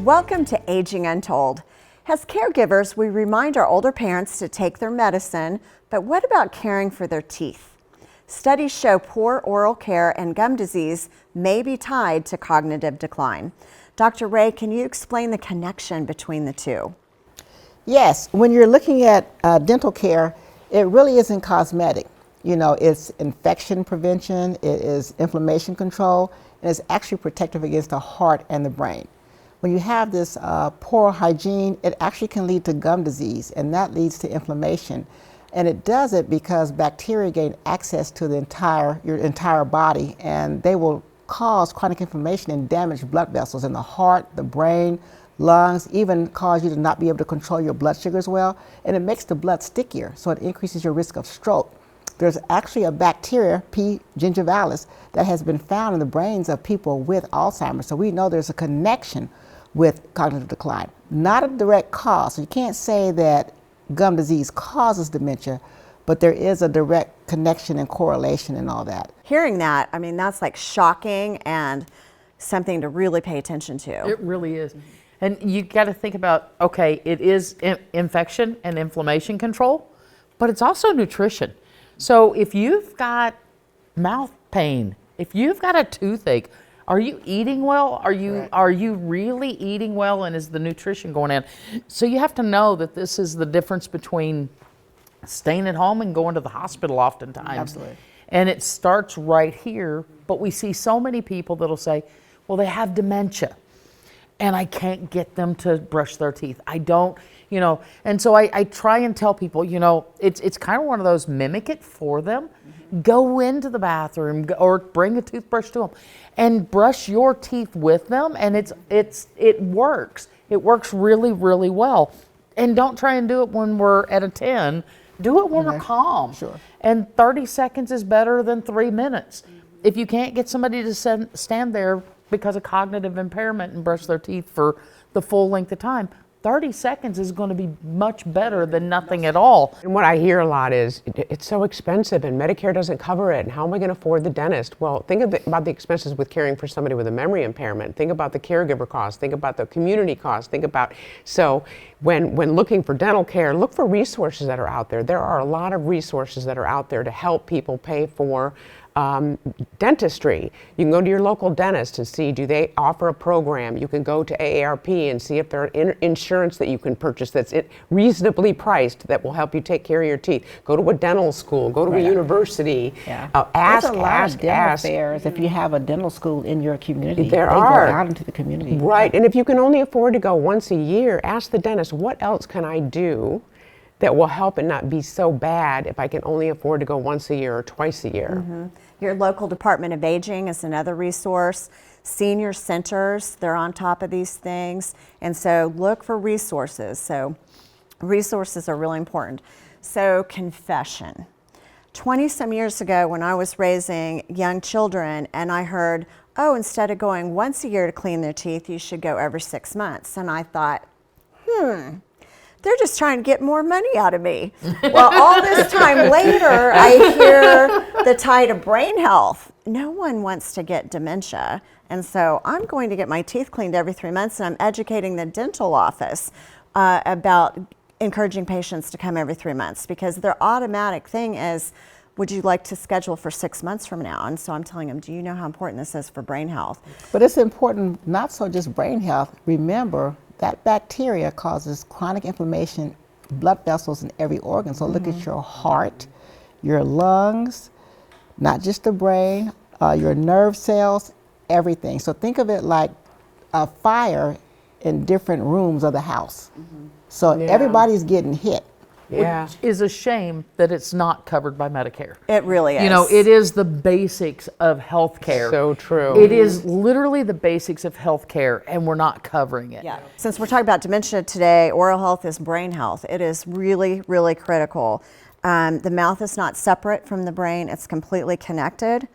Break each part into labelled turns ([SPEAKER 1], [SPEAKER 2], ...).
[SPEAKER 1] Welcome to Aging Untold. As caregivers, we remind our older parents to take their medicine, but what about caring for their teeth? Studies show poor oral care and gum disease may be tied to cognitive decline. Dr. Ray, can you explain the connection between the two?
[SPEAKER 2] Yes, when you're looking at dental care, it really isn't cosmetic. You know, it's infection prevention, it is inflammation control, and it's actually protective against the heart and the brain. When you have this poor hygiene, it actually can lead to gum disease, and that leads to inflammation. And it does it because bacteria gain access to your entire body, and they will cause chronic inflammation and damage blood vessels in the heart, the brain, lungs, even cause you to not be able to control your blood sugars well, and it makes the blood stickier, so it increases your risk of stroke. There's actually a bacteria, P. gingivalis, that has been found in the brains of people with Alzheimer's, so we know there's a connection with cognitive decline. Not a direct cause, so you can't say that gum disease causes dementia, but there is a direct connection and correlation and all that.
[SPEAKER 1] Hearing that, I mean, that's like shocking and something to really pay attention to.
[SPEAKER 3] It really is. And you got to think about, okay, it is infection and inflammation control, but it's also nutrition. So if you've got mouth pain, if you've got a toothache, are you eating well? Are you really eating well, and is the nutrition going in? So you have to know that this is the difference between staying at home and going to the hospital oftentimes.
[SPEAKER 2] Absolutely.
[SPEAKER 3] And it starts right here, but we see so many people that'll say, well, they have dementia and I can't get them to brush their teeth. I don't, you know, and so I try and tell people, you know, it's kind of one of those, mimic it for them. Mm-hmm. Go into the bathroom or bring a toothbrush to them and brush your teeth with them, and it works. It works really, really well. And don't try and do it when we're at a 10. Do it when we're calm.
[SPEAKER 2] Sure.
[SPEAKER 3] And 30 seconds is better than 3 minutes. If you can't get somebody to stand there because of cognitive impairment and brush their teeth for the full length of time, 30 seconds is going to be much better than nothing at all.
[SPEAKER 4] And what I hear a lot is, it's so expensive and Medicare doesn't cover it, and how am I going to afford the dentist? Well, think about the expenses with caring for somebody with a memory impairment. Think about the caregiver costs. Think about the community costs. So when looking for dental care, look for resources that are out there. There are a lot of resources that are out there to help people pay for dentistry. You can go to your local dentist and see, do they offer a program? You can go to AARP and see if there are insurance that you can purchase that's reasonably priced that will help you take care of your teeth. Go to a dental school, go to a university.
[SPEAKER 2] Yeah.
[SPEAKER 4] Ask,
[SPEAKER 2] There's a lot of dental fairs if you have a dental school in your community. They go out into the community.
[SPEAKER 4] Right, and if you can only afford to go once a year, ask the dentist, what else can I do that will help it not be so bad if I can only afford to go once a year or twice a year?
[SPEAKER 1] Mm-hmm. Your local Department of Aging is another resource. Senior centers, they're on top of these things. And so look for resources. So resources are really important. So confession. 20 some years ago when I was raising young children and I heard, oh, instead of going once a year to clean their teeth, you should go every 6 months. And I thought, they're just trying to get more money out of me. Well, all this time later, I hear the tie to brain health. No one wants to get dementia. And so I'm going to get my teeth cleaned every 3 months, and I'm educating the dental office about encouraging patients to come every 3 months, because their automatic thing is, would you like to schedule for 6 months from now? And so I'm telling them, do you know how important this is for brain health?
[SPEAKER 2] But it's important, not so just brain health. Remember, that bacteria causes chronic inflammation, blood vessels in every organ. So look at your heart, your lungs, not just the brain, your nerve cells, everything. So think of it like a fire in different rooms of the house. So everybody's getting hit.
[SPEAKER 3] Which is a shame that it's not covered by Medicare.
[SPEAKER 1] It really is.
[SPEAKER 3] You know, it is the basics of health care.
[SPEAKER 4] So true.
[SPEAKER 3] It is literally the basics of health care, and we're not covering it.
[SPEAKER 1] Yeah. Since we're talking about dementia today, oral health is brain health. It is really, really critical. The mouth is not separate from the brain. It's completely connected.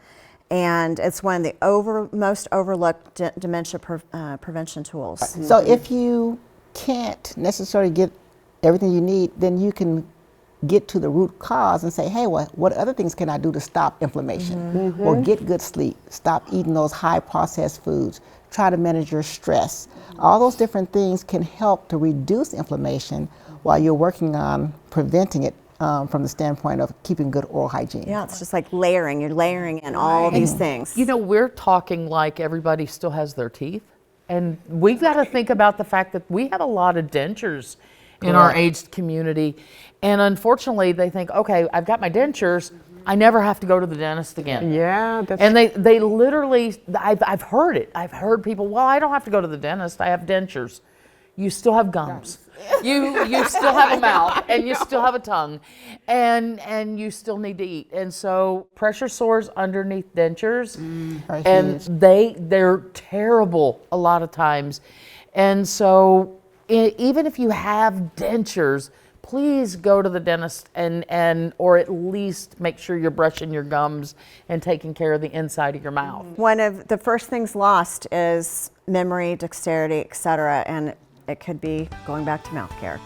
[SPEAKER 1] And it's one of the most overlooked dementia prevention tools.
[SPEAKER 2] So if you can't necessarily get everything you need, then you can get to the root cause and say, hey, what other things can I do to stop inflammation? Or get good sleep, stop eating those high processed foods, try to manage your stress. All those different things can help to reduce inflammation while you're working on preventing it from the standpoint of keeping good oral hygiene.
[SPEAKER 1] Yeah, it's just like layering. You're layering in all these things.
[SPEAKER 3] You know, we're talking like everybody still has their teeth. And we've got to think about the fact that we have a lot of dentures in our aged community. And unfortunately, they think, okay, I've got my dentures. I never have to go to the dentist again.
[SPEAKER 4] Yeah, that's
[SPEAKER 3] And they literally, I've heard it. I've heard people, well, I don't have to go to the dentist. I have dentures. You still have gums. You still have a mouth, and you still have a tongue, and you still need to eat. And so pressure sores underneath dentures,
[SPEAKER 2] Are
[SPEAKER 3] and
[SPEAKER 2] huge.
[SPEAKER 3] they're terrible a lot of times. And so even if you have dentures, please go to the dentist and or at least make sure you're brushing your gums and taking care of the inside of your mouth.
[SPEAKER 1] One of the first things lost is memory, dexterity, etc., and it could be going back to mouth care.